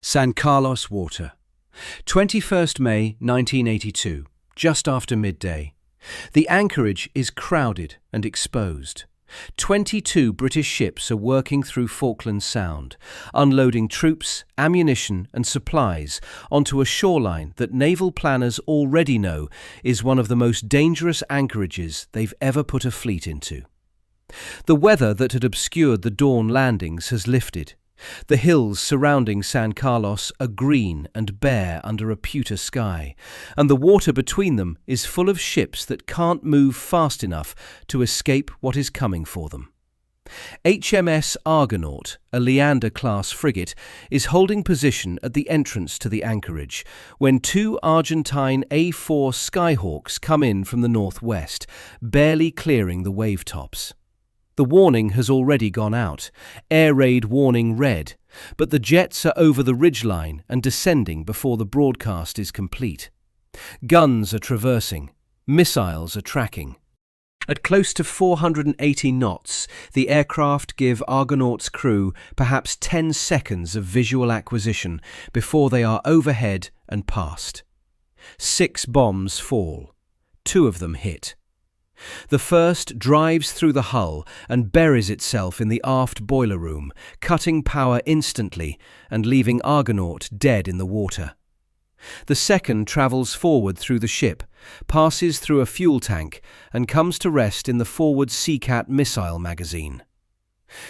San Carlos water. 21st May 1982, just after midday. The anchorage is crowded and exposed. 22 British ships are working through Falkland Sound, unloading troops, ammunition and supplies onto a shoreline that naval planners already know is one of the most dangerous anchorages they've ever put a fleet into. The weather that had obscured the dawn landings has lifted. The hills surrounding San Carlos are green and bare under a pewter sky, and the water between them is full of ships that can't move fast enough to escape what is coming for them. HMS Argonaut, a Leander-class frigate, is holding position at the entrance to the anchorage when two Argentine A-4 Skyhawks come in from the northwest, barely clearing the wave tops. The warning has already gone out, air raid warning red, but the jets are over the ridgeline and descending before the broadcast is complete. Guns are traversing, missiles are tracking. At close to 480 knots, the aircraft give Argonaut's crew perhaps 10 seconds of visual acquisition before they are overhead and past. 6 bombs fall. 2 of them hit. The first drives through the hull and buries itself in the aft boiler room, cutting power instantly and leaving Argonaut dead in the water. The second travels forward through the ship, passes through a fuel tank and comes to rest in the forward Seacat missile magazine.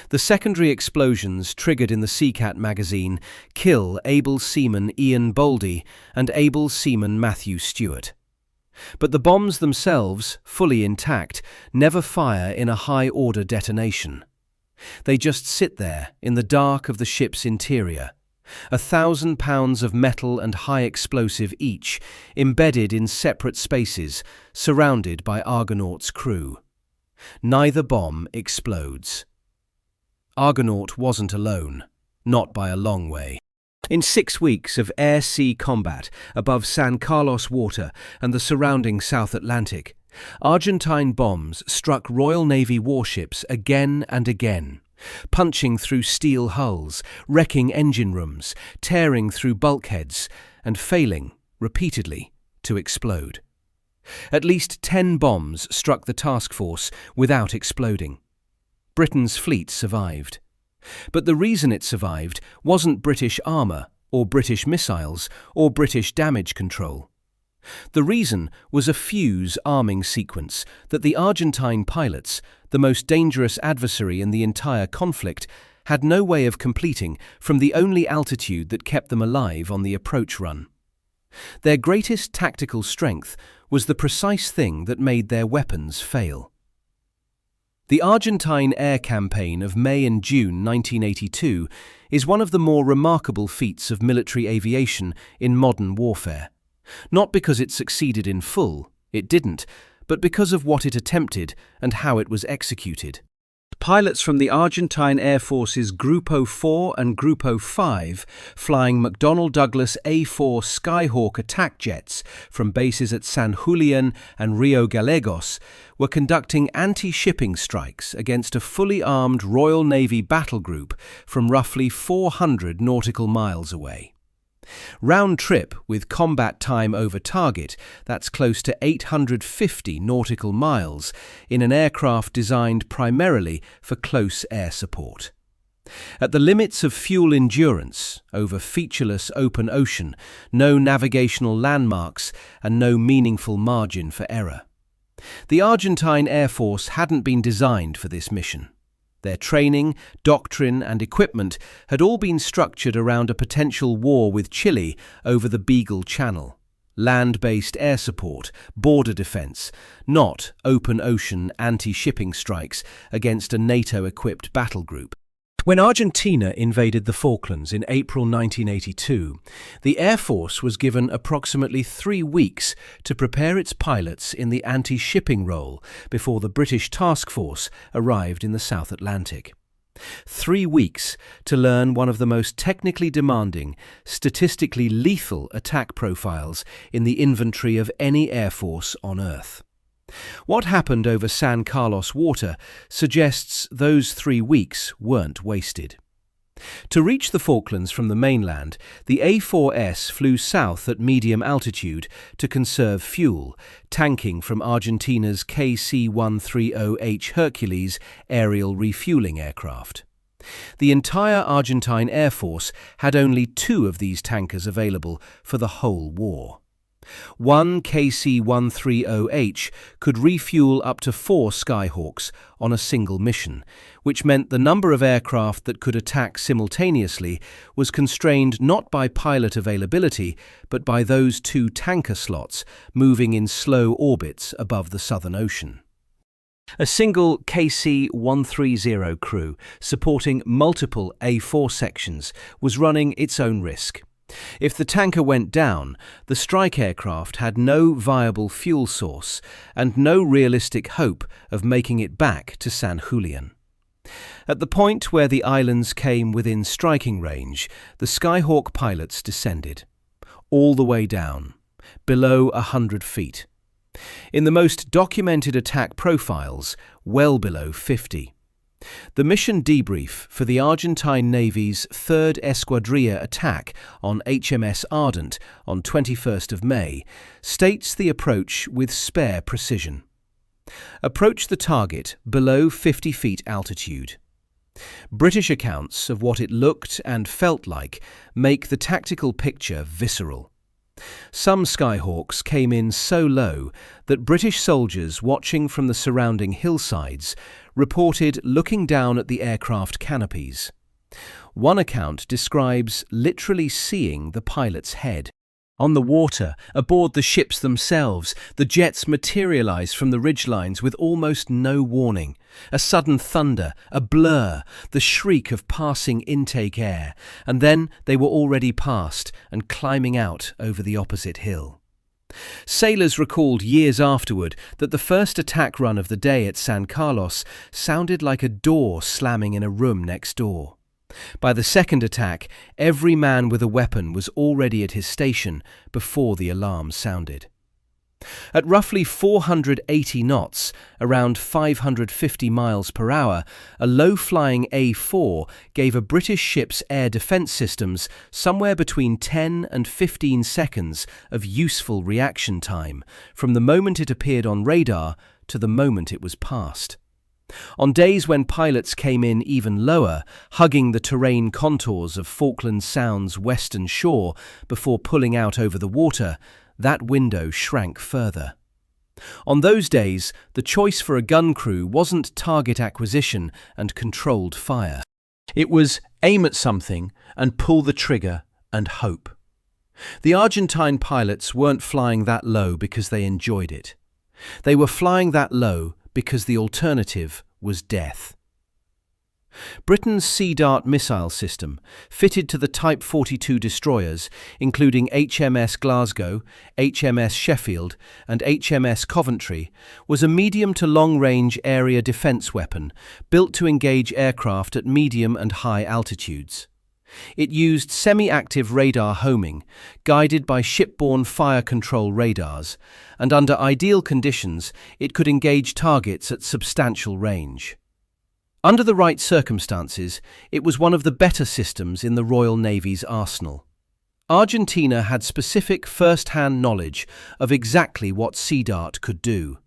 The secondary explosions triggered in the Seacat magazine kill able seaman Ian Boldy and able seaman Matthew Stewart. But the bombs themselves, fully intact, never fire in a high-order detonation. They just sit there in the dark of the ship's interior, 1,000 pounds of metal and high explosive each, embedded in separate spaces, surrounded by Argonaut's crew. Neither bomb explodes. Argonaut wasn't alone, not by a long way. In 6 weeks of air-sea combat above San Carlos water and the surrounding South Atlantic, Argentine bombs struck Royal Navy warships again and again, punching through steel hulls, wrecking engine rooms, tearing through bulkheads, and failing, repeatedly, to explode. At least 10 bombs struck the task force without exploding. Britain's fleet survived. But the reason it survived wasn't British armour, or British missiles, or British damage control. The reason was a fuse arming sequence that the Argentine pilots, the most dangerous adversary in the entire conflict, had no way of completing from the only altitude that kept them alive on the approach run. Their greatest tactical strength was the precise thing that made their weapons fail. The Argentine air campaign of May and June 1982 is one of the more remarkable feats of military aviation in modern warfare. Not because it succeeded in full, it didn't, but because of what it attempted and how it was executed. Pilots from the Argentine Air Force's Grupo 4 and Grupo 5, flying McDonnell Douglas A-4 Skyhawk attack jets from bases at San Julian and Rio Gallegos, were conducting anti-shipping strikes against a fully armed Royal Navy battle group from roughly 400 nautical miles away. Round trip with combat time over target, that's close to 850 nautical miles, in an aircraft designed primarily for close air support. At the limits of fuel endurance, over featureless open ocean, no navigational landmarks and no meaningful margin for error. The Argentine Air Force hadn't been designed for this mission. Their training, doctrine and equipment had all been structured around a potential war with Chile over the Beagle Channel. Land-based air support, border defence, not open ocean anti-shipping strikes against a NATO-equipped battle group. When Argentina invaded the Falklands in April 1982, the Air Force was given approximately 3 weeks to prepare its pilots in the anti-shipping role before the British task force arrived in the South Atlantic. 3 weeks to learn one of the most technically demanding, statistically lethal attack profiles in the inventory of any Air Force on Earth. What happened over San Carlos water suggests those 3 weeks weren't wasted. To reach the Falklands from the mainland, the A-4S flew south at medium altitude to conserve fuel, tanking from Argentina's KC-130H Hercules aerial refueling aircraft. The entire Argentine Air Force had only 2 of these tankers available for the whole war. One KC-130H could refuel up to 4 Skyhawks on a single mission, which meant the number of aircraft that could attack simultaneously was constrained not by pilot availability, but by those 2 tanker slots moving in slow orbits above the Southern Ocean. A single KC-130 crew, supporting multiple A4 sections, was running its own risk. If the tanker went down, the strike aircraft had no viable fuel source and no realistic hope of making it back to San Julian. At the point where the islands came within striking range, the Skyhawk pilots descended, all the way down, below 100 feet. In the most documented attack profiles, well below 50. The mission debrief for the Argentine Navy's 3rd Escuadrilla attack on HMS Argonaut on 21st of May states the approach with spare precision. Approach the target below 50 feet altitude. British accounts of what it looked and felt like make the tactical picture visceral. Some Skyhawks came in so low that British soldiers watching from the surrounding hillsides reported looking down at the aircraft canopies. One account describes literally seeing the pilot's head. On the water, aboard the ships themselves, the jets materialized from the ridgelines with almost no warning. A sudden thunder, a blur, the shriek of passing intake air, and then they were already past and climbing out over the opposite hill. Sailors recalled years afterward that the first attack run of the day at San Carlos sounded like a door slamming in a room next door. By the second attack, every man with a weapon was already at his station before the alarm sounded. At roughly 480 knots, around 550 miles per hour, a low-flying A-4 gave a British ship's air defence systems somewhere between 10 and 15 seconds of useful reaction time, from the moment it appeared on radar to the moment it was passed. On days when pilots came in even lower, hugging the terrain contours of Falkland Sound's western shore before pulling out over the water, that window shrank further. On those days, the choice for a gun crew wasn't target acquisition and controlled fire. It was aim at something and pull the trigger and hope. The Argentine pilots weren't flying that low because they enjoyed it. They were flying that low because the alternative was death. Britain's Sea Dart missile system, fitted to the Type 42 destroyers, including HMS Glasgow, HMS Sheffield and HMS Coventry, was a medium to long-range area defence weapon built to engage aircraft at medium and high altitudes. It used semi-active radar homing, guided by shipborne fire control radars, and under ideal conditions, it could engage targets at substantial range. Under the right circumstances, it was one of the better systems in the Royal Navy's arsenal. Argentina had specific first-hand knowledge of exactly what Sea Dart could do.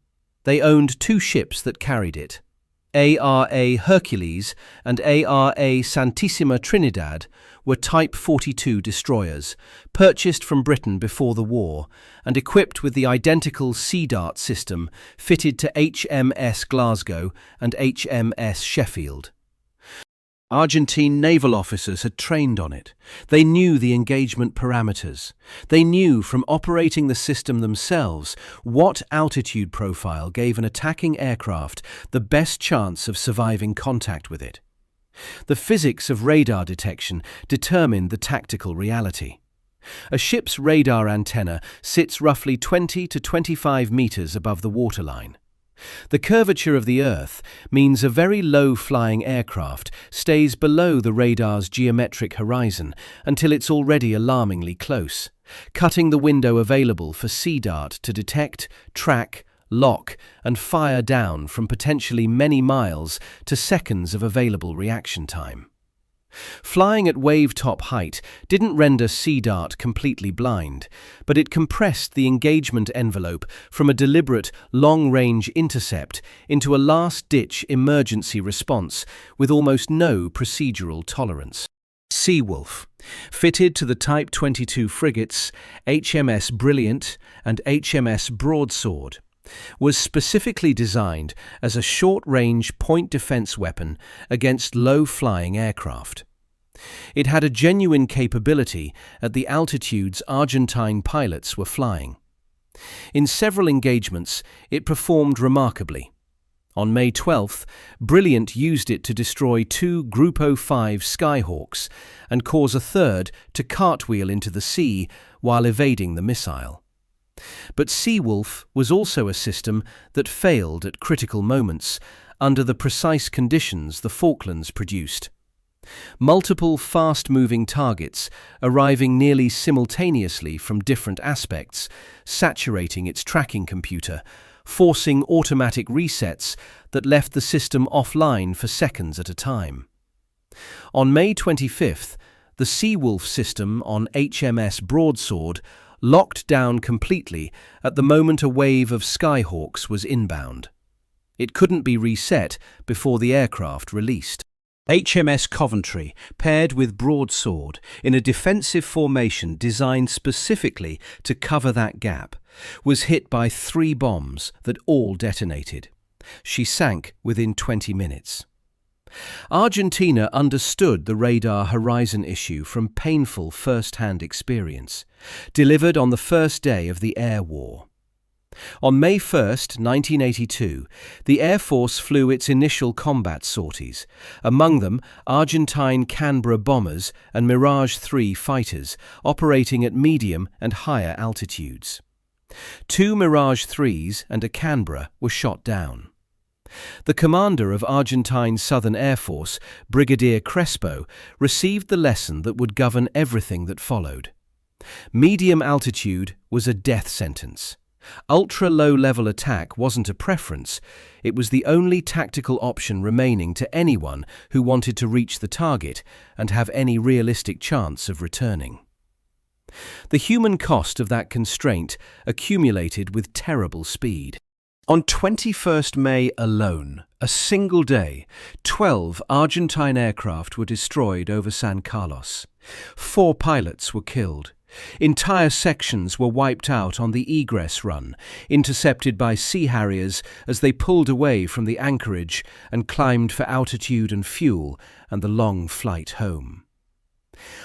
They owned 2 ships that carried it. ARA Hercules and ARA Santissima Trinidad were Type 42 destroyers, purchased from Britain before the war, and equipped with the identical Sea Dart system fitted to HMS Glasgow and HMS Sheffield. Argentine naval officers had trained on it. They knew the engagement parameters. They knew from operating the system themselves what altitude profile gave an attacking aircraft the best chance of surviving contact with it. The physics of radar detection determined the tactical reality. A ship's radar antenna sits roughly 20 to 25 meters above the waterline. The curvature of the Earth means a very low-flying aircraft stays below the radar's geometric horizon until it's already alarmingly close, cutting the window available for Sea Dart to detect, track, lock, and fire down from potentially many miles to seconds of available reaction time. Flying at wave-top height didn't render Sea Dart completely blind, but it compressed the engagement envelope from a deliberate, long-range intercept into a last-ditch emergency response with almost no procedural tolerance. Seawolf, fitted to the Type 22 frigates HMS Brilliant and HMS Broadsword, was specifically designed as a short-range point defense weapon against low-flying aircraft. It had a genuine capability at the altitudes Argentine pilots were flying. In several engagements, it performed remarkably. On May 12th, Brilliant used it to destroy 2 Group 05 Skyhawks and cause a third to cartwheel into the sea while evading the missile. But Seawolf was also a system that failed at critical moments under the precise conditions the Falklands produced. Multiple fast-moving targets arriving nearly simultaneously from different aspects, saturating its tracking computer, forcing automatic resets that left the system offline for seconds at a time. On May 25th, the Seawolf system on HMS Broadsword locked down completely at the moment a wave of Skyhawks was inbound. It couldn't be reset before the aircraft released. HMS Coventry, paired with Broadsword in a defensive formation designed specifically to cover that gap, was hit by 3 bombs that all detonated. She sank within 20 minutes. Argentina understood the radar horizon issue from painful first-hand experience, delivered on the first day of the air war. On May 1st, 1982, the Air Force flew its initial combat sorties, among them Argentine Canberra bombers and Mirage 3 fighters operating at medium and higher altitudes. 2 Mirage 3s and a Canberra were shot down. The commander of Argentine Southern Air Force, Brigadier Crespo, received the lesson that would govern everything that followed. Medium altitude was a death sentence. Ultra-low-level attack wasn't a preference, it was the only tactical option remaining to anyone who wanted to reach the target and have any realistic chance of returning. The human cost of that constraint accumulated with terrible speed. On 21st May alone, a single day, 12 Argentine aircraft were destroyed over San Carlos. 4 pilots were killed. Entire sections were wiped out on the egress run, intercepted by Sea Harriers as they pulled away from the anchorage and climbed for altitude and fuel and the long flight home.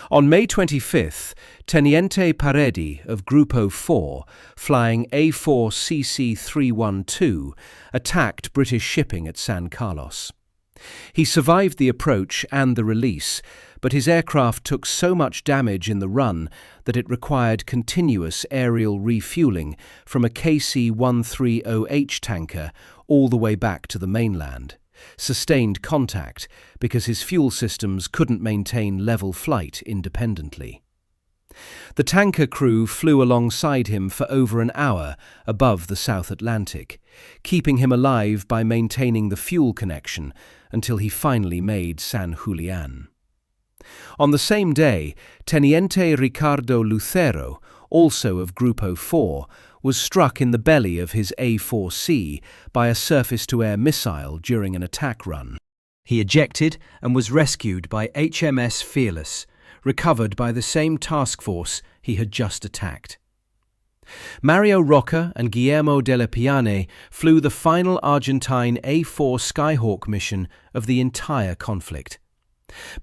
On May 25th, Teniente Paredi of Group 04, flying A-4 CC-312, attacked British shipping at San Carlos. He survived the approach and the release, but his aircraft took so much damage in the run that it required continuous aerial refueling from a KC-130H tanker all the way back to the mainland. Sustained contact because his fuel systems couldn't maintain level flight independently. The tanker crew flew alongside him for over an hour above the South Atlantic, keeping him alive by maintaining the fuel connection until he finally made San Julian. On the same day, Teniente Ricardo Lucero, also of Group 04, was struck in the belly of his A-4C by a surface-to-air missile during an attack run. He ejected and was rescued by HMS Fearless, recovered by the same task force he had just attacked. Mario Roca and Guillermo della Piane flew the final Argentine A-4 Skyhawk mission of the entire conflict.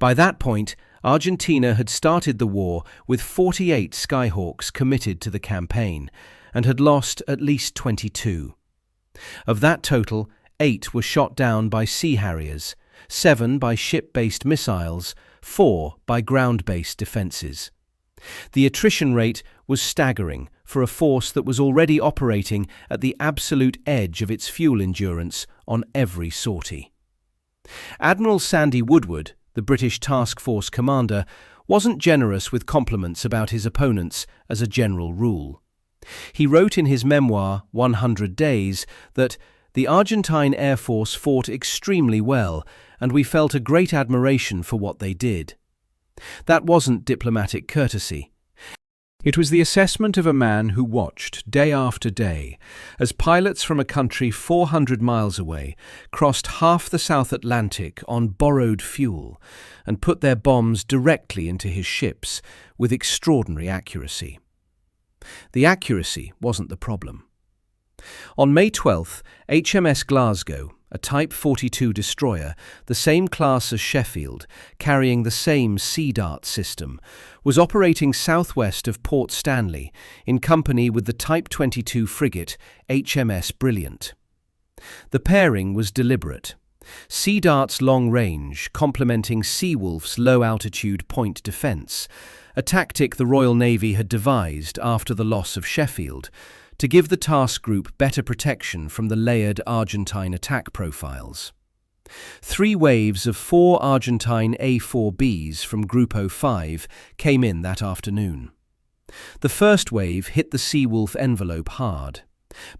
By that point, Argentina had started the war with 48 Skyhawks committed to the campaign and had lost at least 22. Of that total, 8 were shot down by Sea Harriers, 7 by ship-based missiles, 4 by ground-based defences. The attrition rate was staggering for a force that was already operating at the absolute edge of its fuel endurance on every sortie. Admiral Sandy Woodward, the British Task Force commander, wasn't generous with compliments about his opponents as a general rule. He wrote in his memoir, 100 Days, that the Argentine Air Force fought extremely well and we felt a great admiration for what they did. That wasn't diplomatic courtesy. It was the assessment of a man who watched, day after day, as pilots from a country 400 miles away crossed half the South Atlantic on borrowed fuel and put their bombs directly into his ships with extraordinary accuracy. The accuracy wasn't the problem. On May 12th, HMS Glasgow, a Type 42 destroyer, the same class as Sheffield, carrying the same Sea Dart system, was operating southwest of Port Stanley in company with the Type 22 frigate HMS Brilliant. The pairing was deliberate. Sea Dart's long range complementing Seawolf's low-altitude point defence, a tactic the Royal Navy had devised after the loss of Sheffield, to give the task group better protection from the layered Argentine attack profiles. 3 waves of 4 Argentine A-4Bs from Group 05 came in that afternoon. The first wave hit the Seawolf envelope hard.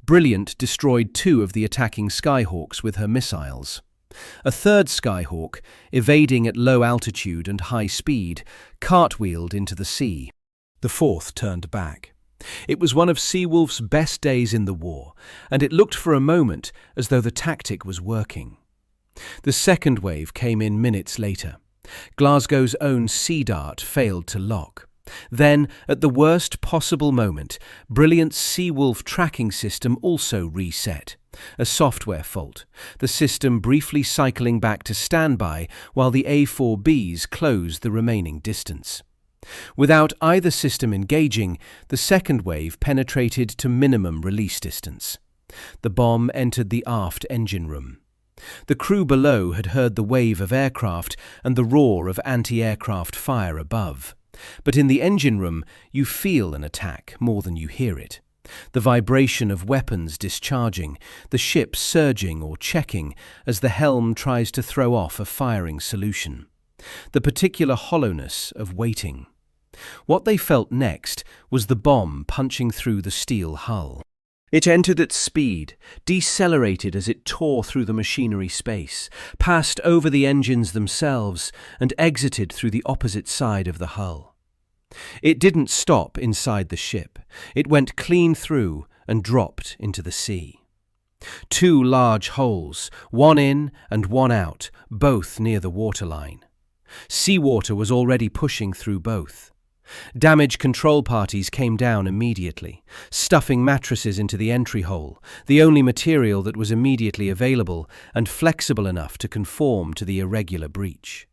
Brilliant destroyed 2 of the attacking Skyhawks with her missiles. A third Skyhawk, evading at low altitude and high speed, cartwheeled into the sea. The fourth turned back. It was one of Seawolf's best days in the war, and it looked for a moment as though the tactic was working. The second wave came in minutes later. Glasgow's own Sea Dart failed to lock. Then, at the worst possible moment, Brilliant's Seawolf tracking system also reset. A software fault, the system briefly cycling back to standby while the A4Bs closed the remaining distance. Without either system engaging, the second wave penetrated to minimum release distance. The bomb entered the aft engine room. The crew below had heard the wave of aircraft and the roar of anti-aircraft fire above. But in the engine room, you feel an attack more than you hear it. The vibration of weapons discharging, the ship surging or checking as the helm tries to throw off a firing solution. The particular hollowness of waiting. What they felt next was the bomb punching through the steel hull. It entered at speed, decelerated as it tore through the machinery space, passed over the engines themselves, and exited through the opposite side of the hull. It didn't stop inside the ship. It went clean through and dropped into the sea. 2 large holes, one in and one out, both near the waterline. Seawater was already pushing through both. Damage control parties came down immediately, stuffing mattresses into the entry hole, the only material that was immediately available and flexible enough to conform to the irregular breach.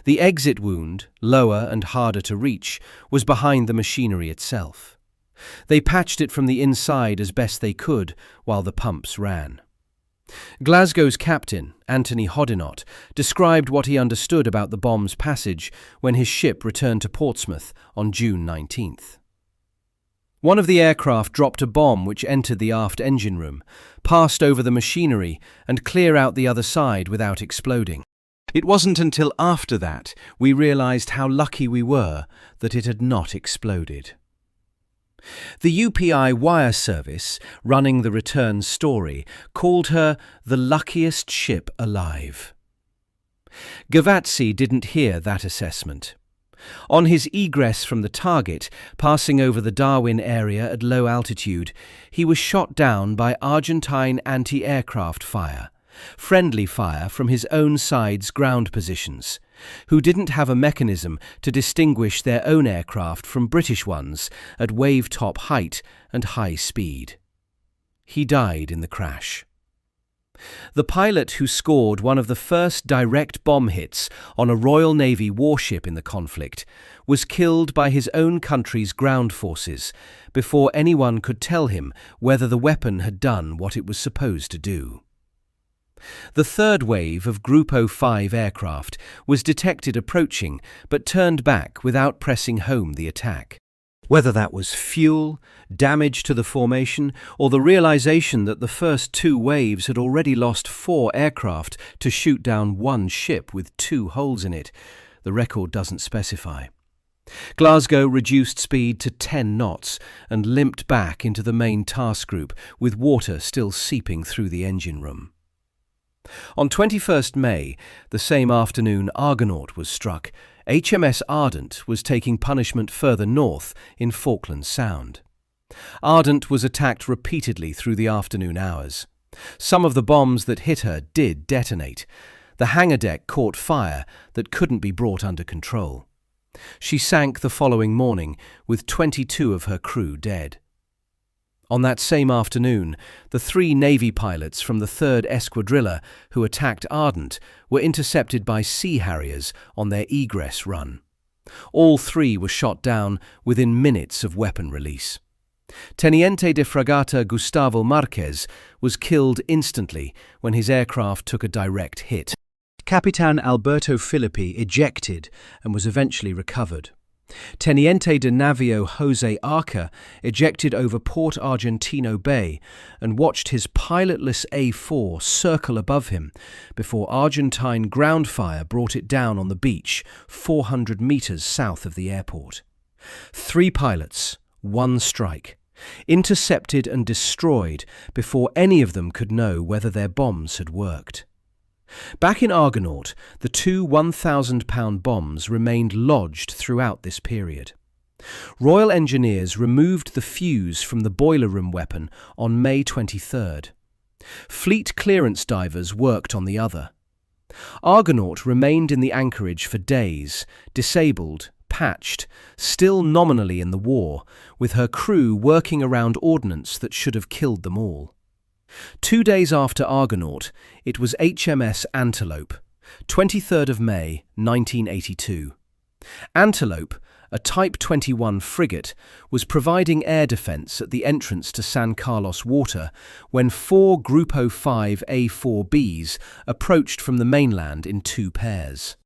The exit wound, lower and harder to reach, was behind the machinery itself. They patched it from the inside as best they could while the pumps ran. Glasgow's captain, Anthony Hodinott, described what he understood about the bomb's passage when his ship returned to Portsmouth on June 19th. One of the aircraft dropped a bomb which entered the aft engine room, passed over the machinery, and clear out the other side without exploding. It wasn't until after that we realized how lucky we were that it had not exploded. The UPI wire service, running the return story, called her the luckiest ship alive. Gavazzi didn't hear that assessment. On his egress from the target, passing over the Darwin area at low altitude, he was shot down by Argentine anti-aircraft fire, friendly fire from his own side's ground positions, who didn't have a mechanism to distinguish their own aircraft from British ones at wave-top height and high speed. He died in the crash. The pilot who scored one of the first direct bomb hits on a Royal Navy warship in the conflict was killed by his own country's ground forces before anyone could tell him whether the weapon had done what it was supposed to do. The third wave of Group 05 aircraft was detected approaching but turned back without pressing home the attack. Whether that was fuel, damage to the formation, or the realization that the first 2 waves had already lost 4 aircraft to shoot down 1 ship with 2 holes in it, the record doesn't specify. Glasgow reduced speed to 10 knots and limped back into the main task group with water still seeping through the engine room. On 21st May, the same afternoon Argonaut was struck, HMS Ardent was taking punishment further north in Falkland Sound. Ardent was attacked repeatedly through the afternoon hours. Some of the bombs that hit her did detonate. The hangar deck caught fire that couldn't be brought under control. She sank the following morning with 22 of her crew dead. On that same afternoon, the 3 Navy pilots from the 3rd Esquadrilla who attacked Ardent were intercepted by Sea Harriers on their egress run. All 3 were shot down within minutes of weapon release. Teniente de Fragata Gustavo Marquez was killed instantly when his aircraft took a direct hit. Capitan Alberto Filippi ejected and was eventually recovered. Teniente de Navio Jose Arca ejected over Port Argentino Bay and watched his pilotless A-4 circle above him before Argentine ground fire brought it down on the beach 400 meters south of the airport. 3 pilots, 1 strike, intercepted and destroyed before any of them could know whether their bombs had worked. Back in Argonaut, the 2 1,000-pound bombs remained lodged throughout this period. Royal Engineers removed the fuse from the boiler room weapon on May 23rd. Fleet clearance divers worked on the other. Argonaut remained in the anchorage for days, disabled, patched, still nominally in the war, with her crew working around ordnance that should have killed them all. 2 days after Argonaut, it was HMS Antelope, 23rd of May, 1982. Antelope, a Type 21 frigate, was providing air defence at the entrance to San Carlos water when 4 Grupo 5 A4Bs approached from the mainland in 2 pairs.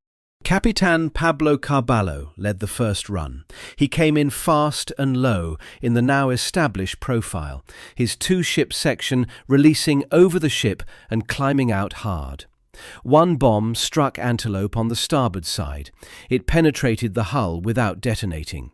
Capitan Pablo Carballo led the first run. He came in fast and low in the now established profile, his 2-ship section releasing over the ship and climbing out hard. 1 bomb struck Antelope on the starboard side. It penetrated the hull without detonating.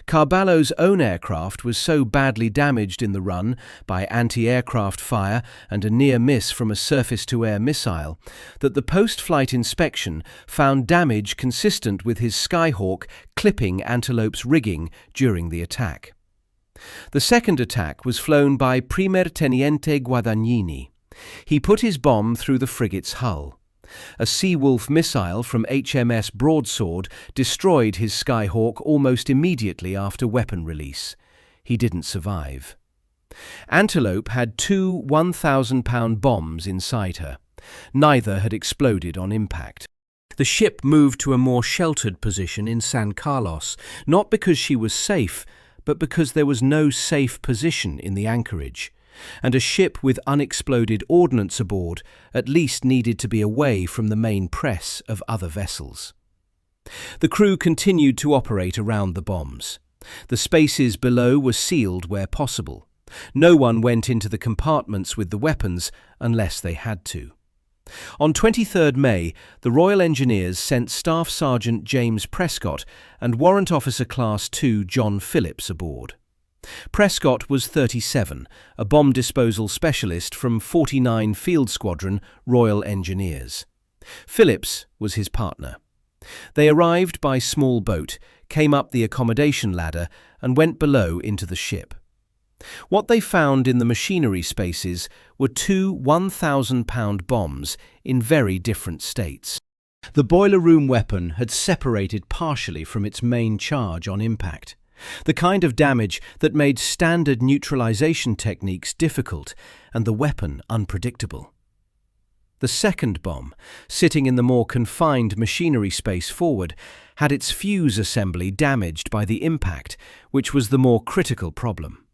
Carballo's own aircraft was so badly damaged in the run by anti-aircraft fire and a near miss from a surface-to-air missile that the post-flight inspection found damage consistent with his Skyhawk clipping Antelope's rigging during the attack. The second attack was flown by Primer Teniente Guadagnini. He put his bomb through the frigate's hull. A Seawolf missile from HMS Broadsword destroyed his Skyhawk almost immediately after weapon release. He didn't survive. Antelope had 2 1,000-pound bombs inside her. Neither had exploded on impact. The ship moved to a more sheltered position in San Carlos, not because she was safe, but because there was no safe position in the anchorage. And a ship with unexploded ordnance aboard at least needed to be away from the main press of other vessels. The crew continued to operate around the bombs. The spaces below were sealed where possible. No one went into the compartments with the weapons unless they had to. On 23rd May, the Royal Engineers sent Staff Sergeant James Prescott and Warrant Officer Class 2 John Phillips aboard. Prescott was 37, a bomb disposal specialist from 49 Field Squadron, Royal Engineers. Phillips was his partner. They arrived by small boat, came up the accommodation ladder and went below into the ship. What they found in the machinery spaces were 2 1,000-pound bombs in very different states. The boiler room weapon had separated partially from its main charge on impact. The kind of damage that made standard neutralization techniques difficult and the weapon unpredictable. The second bomb, sitting in the more confined machinery space forward, had its fuse assembly damaged by the impact, which was the more critical problem.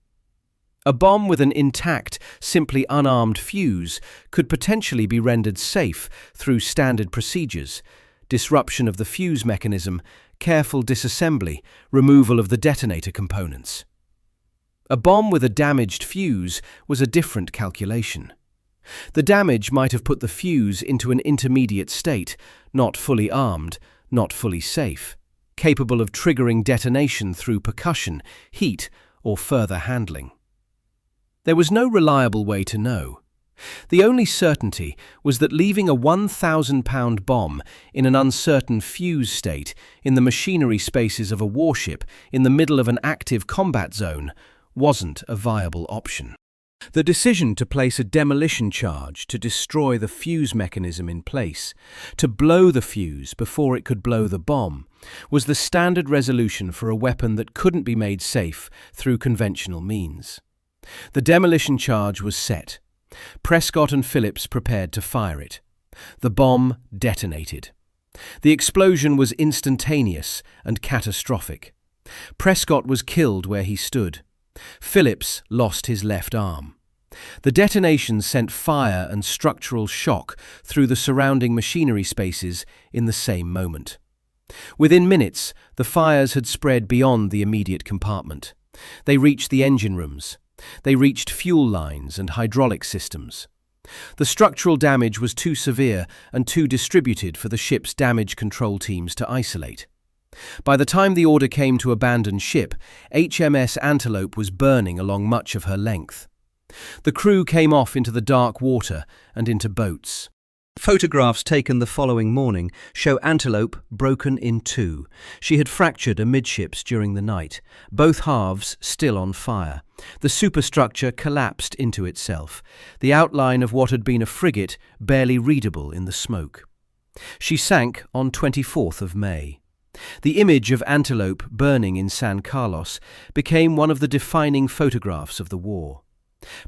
A bomb with an intact, simply unarmed fuse could potentially be rendered safe through standard procedures: disruption of the fuse mechanism, careful disassembly, removal of the detonator components. A bomb with a damaged fuse was a different calculation. The damage might have put the fuse into an intermediate state, not fully armed, not fully safe, capable of triggering detonation through percussion, heat, or further handling. There was no reliable way to know. The only certainty was that leaving a 1,000-pound bomb in an uncertain fuse state in the machinery spaces of a warship in the middle of an active combat zone wasn't a viable option. The decision to place a demolition charge to destroy the fuse mechanism in place, to blow the fuse before it could blow the bomb, was the standard resolution for a weapon that couldn't be made safe through conventional means. The demolition charge was set. Prescott and Phillips prepared to fire it. The bomb detonated. The explosion was instantaneous and catastrophic. Prescott was killed where he stood. Phillips lost his left arm. The detonation sent fire and structural shock through the surrounding machinery spaces in the same moment. Within minutes, the fires had spread beyond the immediate compartment. They reached the engine rooms. They reached fuel lines and hydraulic systems. The structural damage was too severe and too distributed for the ship's damage control teams to isolate. By the time the order came to abandon ship, HMS Antelope was burning along much of her length. The crew came off into the dark water and into boats. Photographs taken the following morning show Antelope broken in two. She had fractured amidships during the night, both halves still on fire. The superstructure collapsed into itself, the outline of what had been a frigate barely readable in the smoke. She sank on 24th of May. The image of Antelope burning in San Carlos became one of the defining photographs of the war.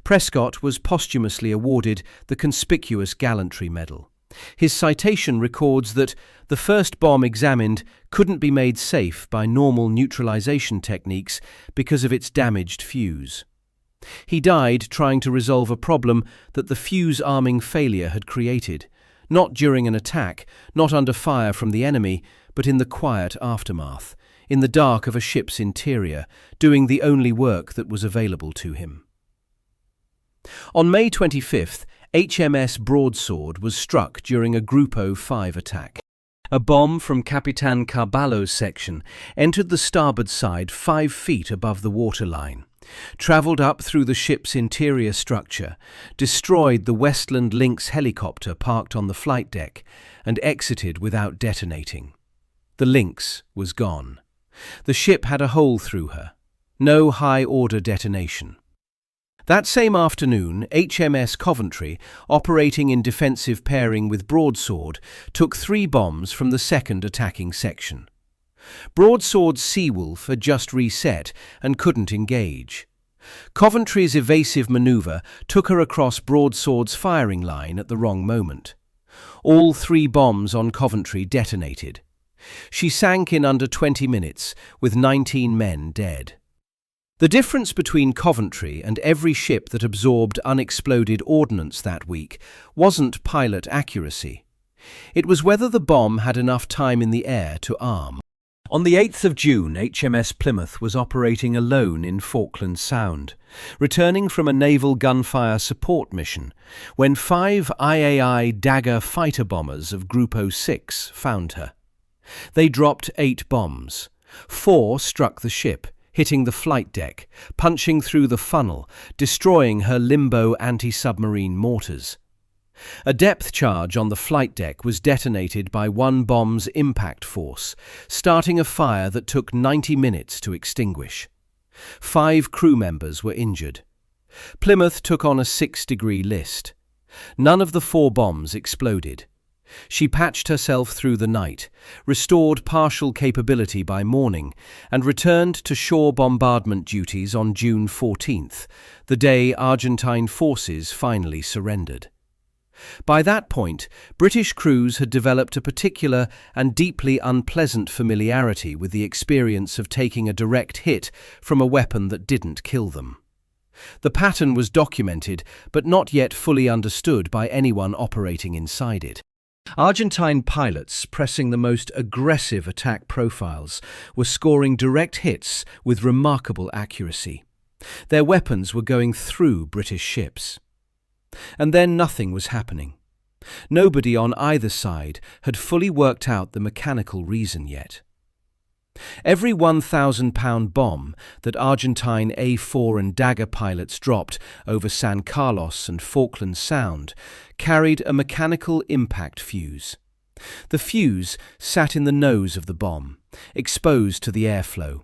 Prescott was posthumously awarded the Conspicuous Gallantry Medal. His citation records that the first bomb examined couldn't be made safe by normal neutralization techniques because of its damaged fuse. He died trying to resolve a problem that the fuse arming failure had created, not during an attack, not under fire from the enemy, but in the quiet aftermath, in the dark of a ship's interior, doing the only work that was available to him. On May 25th, HMS Broadsword was struck during a Grupo 5 attack. A bomb from Capitan Carballo's section entered the starboard side 5 feet above the waterline, travelled up through the ship's interior structure, destroyed the Westland Lynx helicopter parked on the flight deck, and exited without detonating. The Lynx was gone. The ship had a hole through her. No high-order detonation. That same afternoon, HMS Coventry, operating in defensive pairing with Broadsword, took 3 bombs from the second attacking section. Broadsword's Seawolf had just reset and couldn't engage. Coventry's evasive manoeuvre took her across Broadsword's firing line at the wrong moment. All 3 bombs on Coventry detonated. She sank in under 20 minutes, with 19 men dead. The difference between Coventry and every ship that absorbed unexploded ordnance that week wasn't pilot accuracy. It was whether the bomb had enough time in the air to arm. On the 8th of June, HMS Plymouth was operating alone in Falkland Sound, returning from a naval gunfire support mission, when 5 IAI Dagger fighter bombers of Grupo 6 found her. They dropped 8 bombs. 4 struck the ship, hitting the flight deck, punching through the funnel, destroying her limbo anti-submarine mortars. A depth charge on the flight deck was detonated by 1 bomb's impact force, starting a fire that took 90 minutes to extinguish. 5 crew members were injured. Plymouth took on a 6-degree list. None of the 4 bombs exploded. She patched herself through the night, restored partial capability by morning, and returned to shore bombardment duties on June 14th, the day Argentine forces finally surrendered. By that point, British crews had developed a particular and deeply unpleasant familiarity with the experience of taking a direct hit from a weapon that didn't kill them. The pattern was documented, but not yet fully understood by anyone operating inside it. Argentine pilots, pressing the most aggressive attack profiles, were scoring direct hits with remarkable accuracy. Their weapons were going through British ships. And then nothing was happening. Nobody on either side had fully worked out the mechanical reason yet. Every 1,000-pound bomb that Argentine A-4 and Dagger pilots dropped over San Carlos and Falkland Sound carried a mechanical impact fuse. The fuse sat in the nose of the bomb, exposed to the airflow,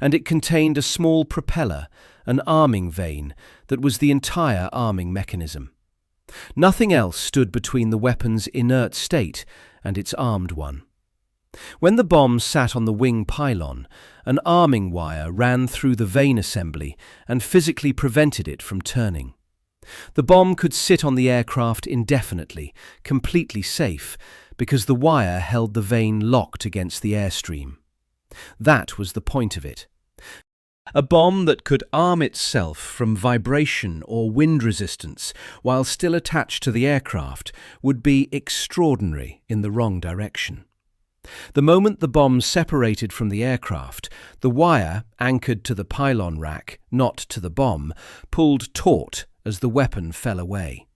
and it contained a small propeller, an arming vane that was the entire arming mechanism. Nothing else stood between the weapon's inert state and its armed one. When the bomb sat on the wing pylon, an arming wire ran through the vane assembly and physically prevented it from turning. The bomb could sit on the aircraft indefinitely, completely safe, because the wire held the vane locked against the airstream. That was the point of it. A bomb that could arm itself from vibration or wind resistance while still attached to the aircraft would be extraordinary in the wrong direction. The moment the bomb separated from the aircraft, the wire, anchored to the pylon rack, not to the bomb, pulled taut as the weapon fell away.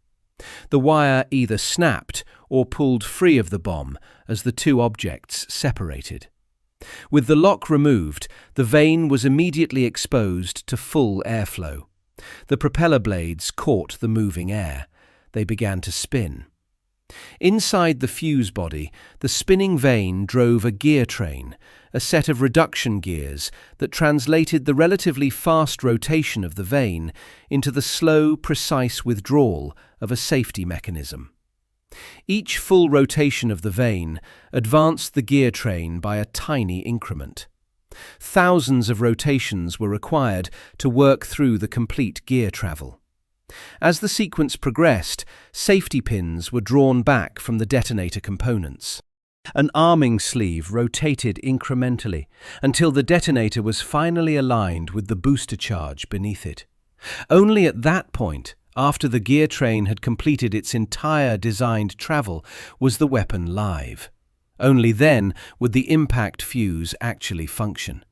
The wire either snapped or pulled free of the bomb as the two objects separated. With the lock removed, the vane was immediately exposed to full airflow. The propeller blades caught the moving air. They began to spin. Inside the fuse body, the spinning vane drove a gear train, a set of reduction gears that translated the relatively fast rotation of the vane into the slow, precise withdrawal of a safety mechanism. Each full rotation of the vane advanced the gear train by a tiny increment. Thousands of rotations were required to work through the complete gear travel. As the sequence progressed, safety pins were drawn back from the detonator components. An arming sleeve rotated incrementally until the detonator was finally aligned with the booster charge beneath it. Only at that point, after the gear train had completed its entire designed travel, was the weapon live. Only then would the impact fuse actually function.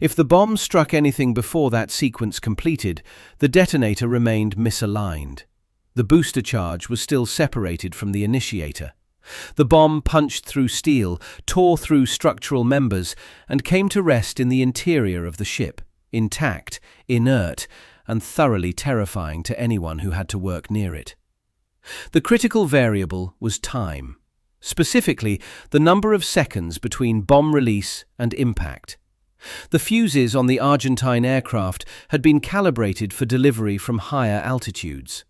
If the bomb struck anything before that sequence completed, the detonator remained misaligned. The booster charge was still separated from the initiator. The bomb punched through steel, tore through structural members, and came to rest in the interior of the ship, intact, inert, and thoroughly terrifying to anyone who had to work near it. The critical variable was time, specifically the number of seconds between bomb release and impact. The fuses on the Argentine aircraft had been calibrated for delivery from higher altitudes.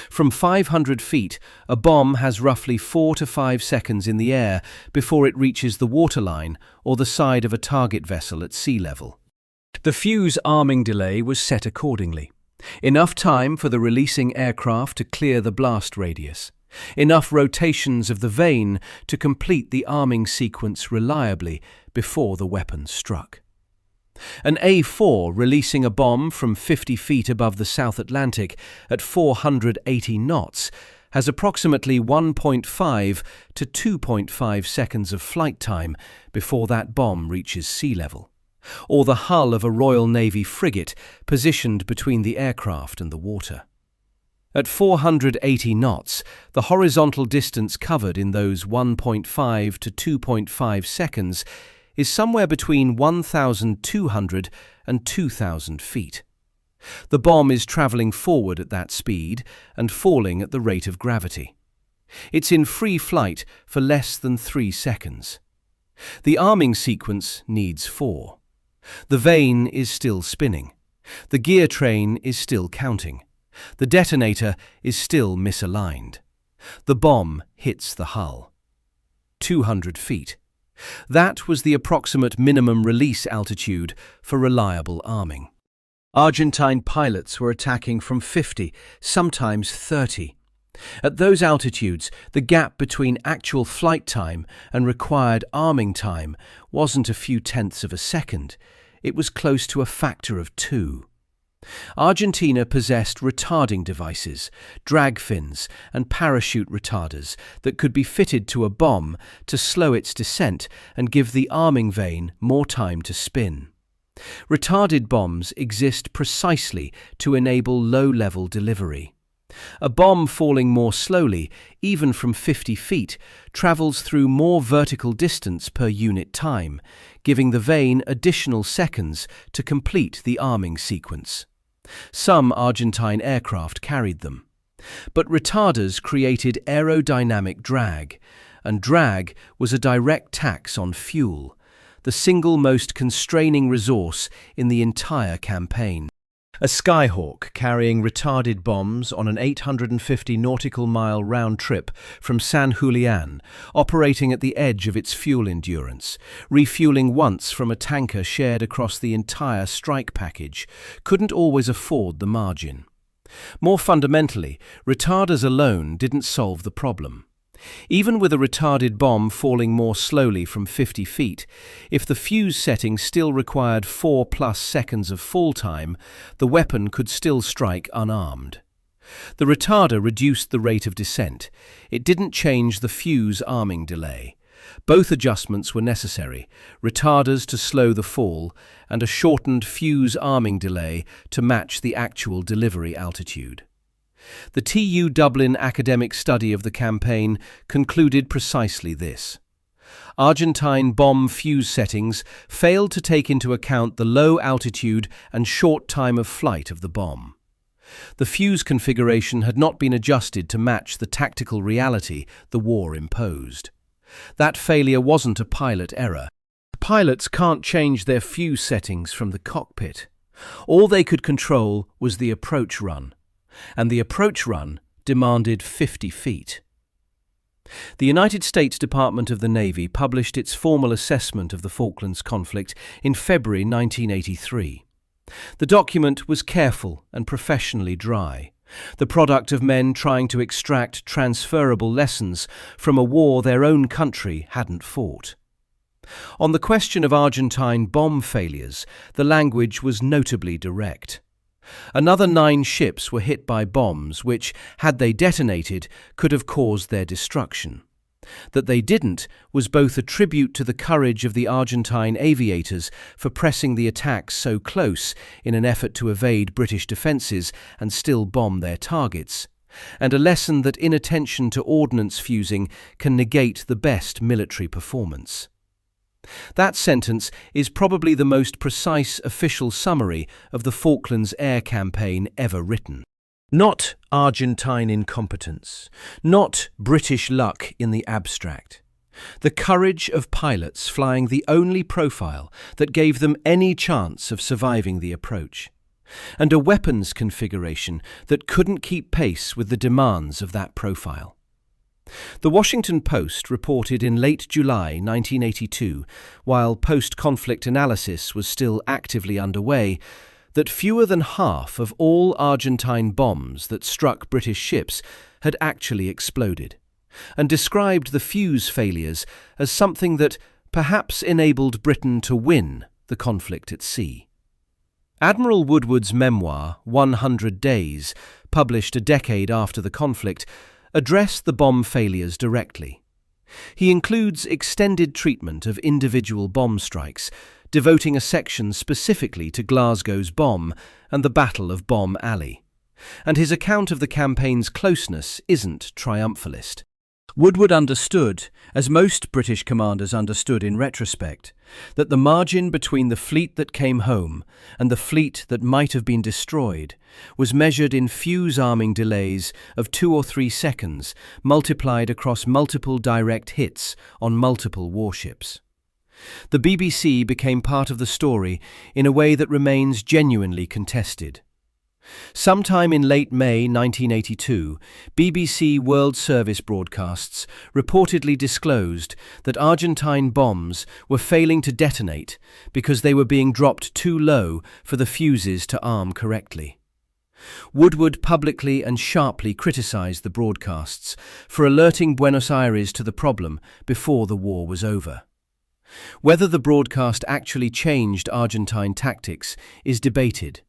From 500 feet, a bomb has roughly 4 to 5 seconds in the air before it reaches the waterline or the side of a target vessel at sea level. The fuse arming delay was set accordingly. Enough time for the releasing aircraft to clear the blast radius. Enough rotations of the vane to complete the arming sequence reliably before the weapon struck. An A-4 releasing a bomb from 50 feet above the South Atlantic at 480 knots has approximately 1.5 to 2.5 seconds of flight time before that bomb reaches sea level, or the hull of a Royal Navy frigate positioned between the aircraft and the water. At 480 knots, the horizontal distance covered in those 1.5 to 2.5 seconds is somewhere between 1,200 and 2,000 feet. The bomb is travelling forward at that speed and falling at the rate of gravity. It's in free flight for less than 3 seconds. The arming sequence needs 4. The vane is still spinning. The gear train is still counting. The detonator is still misaligned. The bomb hits the hull. 200 feet. That was the approximate minimum release altitude for reliable arming. Argentine pilots were attacking from 50, sometimes 30. At those altitudes, the gap between actual flight time and required arming time wasn't a few tenths of a second. It was close to a factor of 2. Argentina possessed retarding devices, drag fins, and parachute retarders that could be fitted to a bomb to slow its descent and give the arming vane more time to spin. Retarded bombs exist precisely to enable low-level delivery. A bomb falling more slowly, even from 50 feet, travels through more vertical distance per unit time, giving the vane additional seconds to complete the arming sequence. Some Argentine aircraft carried them. But retarders created aerodynamic drag, and drag was a direct tax on fuel, the single most constraining resource in the entire campaign. A Skyhawk carrying retarded bombs on an 850 nautical mile round trip from San Julian, operating at the edge of its fuel endurance, refueling once from a tanker shared across the entire strike package, couldn't always afford the margin. More fundamentally, retarders alone didn't solve the problem. Even with a retarded bomb falling more slowly from 50 feet, if the fuse setting still required 4+ seconds of fall time, the weapon could still strike unarmed. The retarder reduced the rate of descent. It didn't change the fuse arming delay. Both adjustments were necessary, retarders to slow the fall and a shortened fuse arming delay to match the actual delivery altitude. The TU Dublin academic study of the campaign concluded precisely this. Argentine bomb fuse settings failed to take into account the low altitude and short time of flight of the bomb. The fuse configuration had not been adjusted to match the tactical reality the war imposed. That failure wasn't a pilot error. Pilots can't change their fuse settings from the cockpit. All they could control was the approach run, and the approach run demanded 50 feet. The United States Department of the Navy published its formal assessment of the Falklands conflict in February 1983. The document was careful and professionally dry, the product of men trying to extract transferable lessons from a war their own country hadn't fought. On the question of Argentine bomb failures, the language was notably direct. Another 9 ships were hit by bombs which, had they detonated, could have caused their destruction. That they didn't was both a tribute to the courage of the Argentine aviators for pressing the attacks so close in an effort to evade British defences and still bomb their targets, and a lesson that inattention to ordnance fusing can negate the best military performance. That sentence is probably the most precise official summary of the Falklands air campaign ever written. Not Argentine incompetence, not British luck in the abstract. The courage of pilots flying the only profile that gave them any chance of surviving the approach, and a weapons configuration that couldn't keep pace with the demands of that profile. The Washington Post reported in late July 1982, while post-conflict analysis was still actively underway, that fewer than half of all Argentine bombs that struck British ships had actually exploded, and described the fuse failures as something that perhaps enabled Britain to win the conflict at sea. Admiral Woodward's memoir, 100 Days, published a decade after the conflict, addressed the bomb failures directly. He includes extended treatment of individual bomb strikes, devoting a section specifically to Glasgow's bomb and the Battle of Bomb Alley. And his account of the campaign's closeness isn't triumphalist. Woodward understood, as most British commanders understood in retrospect, that the margin between the fleet that came home and the fleet that might have been destroyed was measured in fuse arming delays of 2 or 3 seconds multiplied across multiple direct hits on multiple warships. The BBC became part of the story in a way that remains genuinely contested. Sometime in late May 1982, BBC World Service broadcasts reportedly disclosed that Argentine bombs were failing to detonate because they were being dropped too low for the fuses to arm correctly. Woodward publicly and sharply criticised the broadcasts for alerting Buenos Aires to the problem before the war was over. Whether the broadcast actually changed Argentine tactics is debated.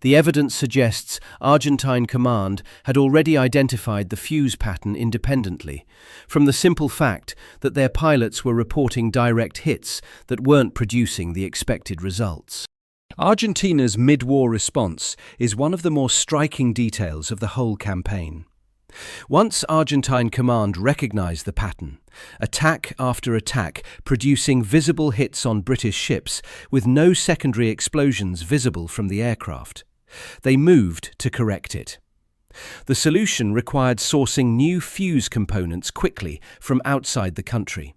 The evidence suggests Argentine command had already identified the fuse pattern independently, from the simple fact that their pilots were reporting direct hits that weren't producing the expected results. Argentina's mid-war response is one of the more striking details of the whole campaign. Once Argentine command recognized the pattern, attack after attack producing visible hits on British ships with no secondary explosions visible from the aircraft, they moved to correct it. The solution required sourcing new fuse components quickly from outside the country.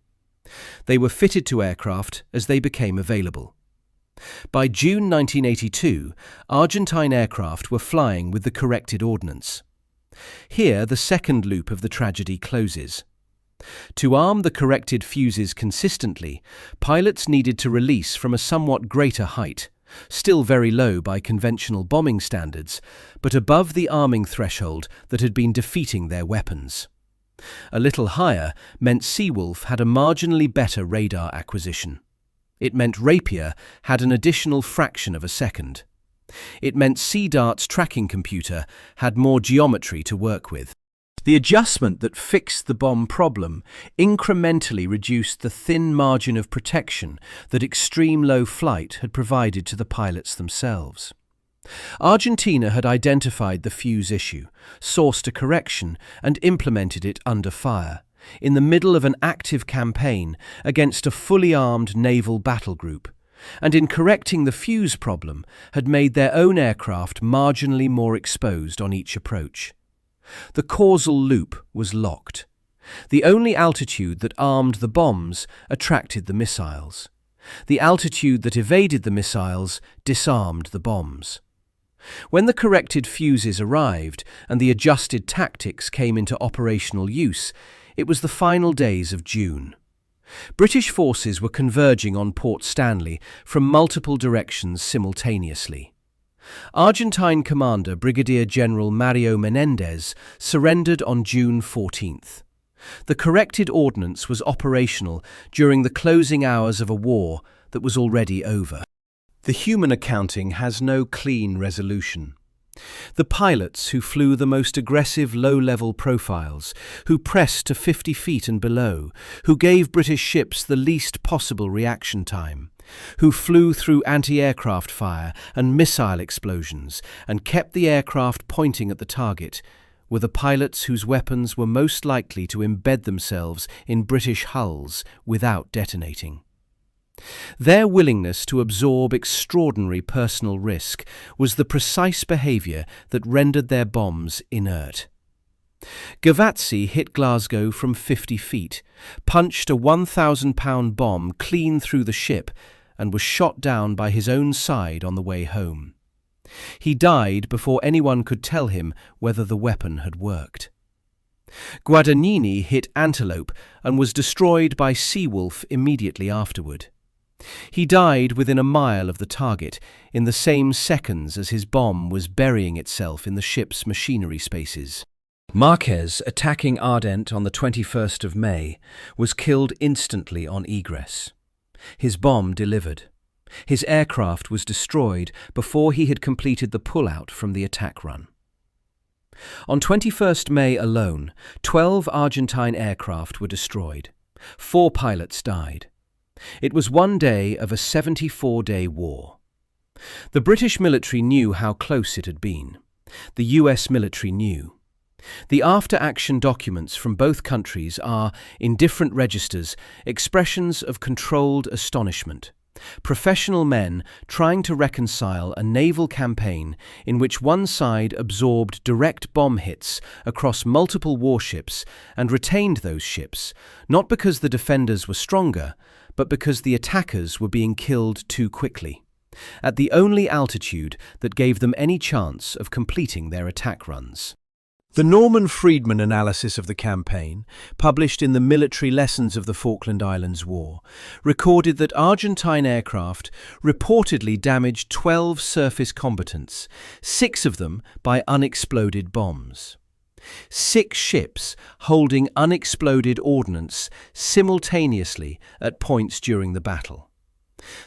They were fitted to aircraft as they became available. By June 1982, Argentine aircraft were flying with the corrected ordnance. Here, the second loop of the tragedy closes. To arm the corrected fuses consistently, pilots needed to release from a somewhat greater height, still very low by conventional bombing standards, but above the arming threshold that had been defeating their weapons. A little higher meant Seawolf had a marginally better radar acquisition. It meant Rapier had an additional fraction of a second. It meant Sea Dart's tracking computer had more geometry to work with. The adjustment that fixed the bomb problem incrementally reduced the thin margin of protection that extreme low flight had provided to the pilots themselves. Argentina had identified the fuse issue, sourced a correction, and implemented it under fire, in the middle of an active campaign against a fully armed naval battle group, and in correcting the fuse problem had made their own aircraft marginally more exposed on each approach. The causal loop was locked. The only altitude that armed the bombs attracted the missiles. The altitude that evaded the missiles disarmed the bombs. When the corrected fuses arrived and the adjusted tactics came into operational use, it was the final days of June. British forces were converging on Port Stanley from multiple directions simultaneously. Argentine commander Brigadier General Mario Menendez surrendered on June 14th. The corrected ordnance was operational during the closing hours of a war that was already over. The human accounting has no clean resolution. The pilots who flew the most aggressive low-level profiles, who pressed to 50 feet and below, who gave British ships the least possible reaction time, who flew through anti-aircraft fire and missile explosions and kept the aircraft pointing at the target, were the pilots whose weapons were most likely to embed themselves in British hulls without detonating. Their willingness to absorb extraordinary personal risk was the precise behaviour that rendered their bombs inert. Gavazzi hit Glasgow from 50 feet, punched a 1,000-pound bomb clean through the ship, and was shot down by his own side on the way home. He died before anyone could tell him whether the weapon had worked. Guadagnini hit Antelope and was destroyed by Seawolf immediately afterward. He died within a mile of the target, in the same seconds as his bomb was burying itself in the ship's machinery spaces. Marquez, attacking Ardent on the 21st of May, was killed instantly on egress. His bomb delivered. His aircraft was destroyed before he had completed the pull-out from the attack run. On 21st May alone, 12 Argentine aircraft were destroyed. 4 pilots died. It was one day of a 74-day war. The British military knew how close it had been. The US military knew. The after-action documents from both countries are, in different registers, expressions of controlled astonishment. Professional men trying to reconcile a naval campaign in which one side absorbed direct bomb hits across multiple warships and retained those ships, not because the defenders were stronger, but because the attackers were being killed too quickly, at the only altitude that gave them any chance of completing their attack runs. The Norman Friedman analysis of the campaign, published in the Military Lessons of the Falkland Islands War, recorded that Argentine aircraft reportedly damaged 12 surface combatants, 6 of them by unexploded bombs. 6 ships holding unexploded ordnance simultaneously at points during the battle.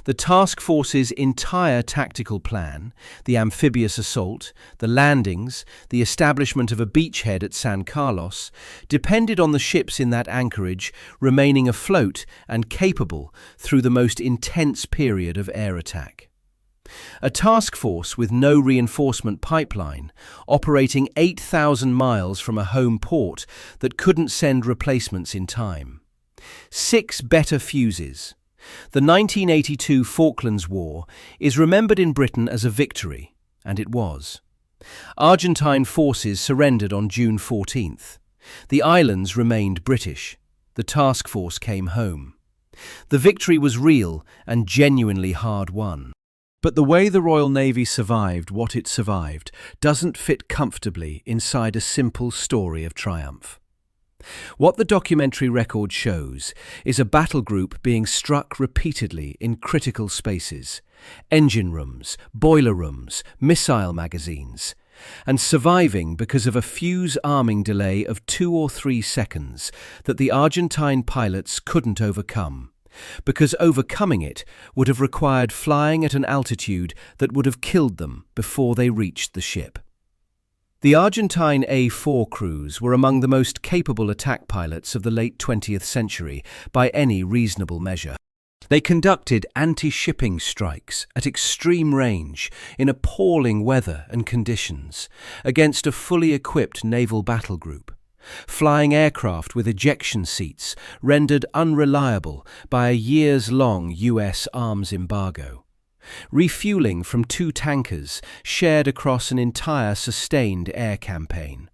The task force's entire tactical plan, the amphibious assault, the landings, the establishment of a beachhead at San Carlos, depended on the ships in that anchorage remaining afloat and capable through the most intense period of air attack. A task force with no reinforcement pipeline, operating 8,000 miles from a home port that couldn't send replacements in time. 6 better fuses. The 1982 Falklands War is remembered in Britain as a victory, and it was. Argentine forces surrendered on June 14th. The islands remained British. The task force came home. The victory was real and genuinely hard won. But the way the Royal Navy survived what it survived doesn't fit comfortably inside a simple story of triumph. What the documentary record shows is a battle group being struck repeatedly in critical spaces, engine rooms, boiler rooms, missile magazines, and surviving because of a fuse arming delay of 2 or 3 seconds that the Argentine pilots couldn't overcome, because overcoming it would have required flying at an altitude that would have killed them before they reached the ship. The Argentine A-4 crews were among the most capable attack pilots of the late 20th century by any reasonable measure. They conducted anti-shipping strikes at extreme range in appalling weather and conditions against a fully equipped naval battle group, flying aircraft with ejection seats rendered unreliable by a years-long US arms embargo, refueling from 2 tankers shared across an entire sustained air campaign,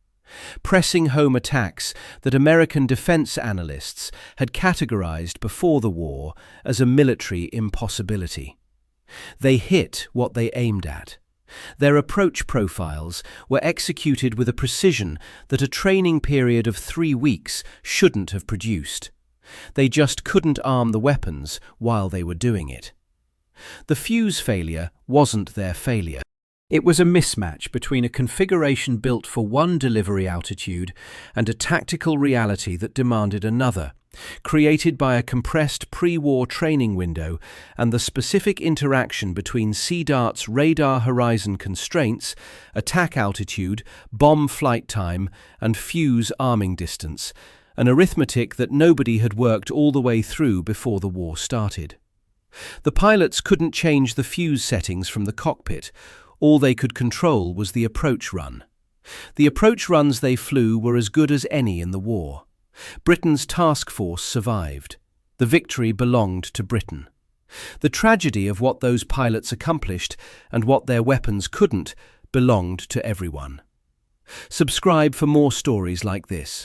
pressing home attacks that American defense analysts had categorized before the war as a military impossibility. They hit what they aimed at. Their approach profiles were executed with a precision that a training period of 3 weeks shouldn't have produced. They just couldn't arm the weapons while they were doing it. The fuse failure wasn't their failure. It was a mismatch between a configuration built for one delivery altitude and a tactical reality that demanded another, created by a compressed pre-war training window and the specific interaction between Sea Dart's radar horizon constraints, attack altitude, bomb flight time, and fuse arming distance, an arithmetic that nobody had worked all the way through before the war started. The pilots couldn't change the fuse settings from the cockpit. All they could control was the approach run. The approach runs they flew were as good as any in the war. Britain's task force survived. The victory belonged to Britain. The tragedy of what those pilots accomplished and what their weapons couldn't belonged to everyone. Subscribe for more stories like this.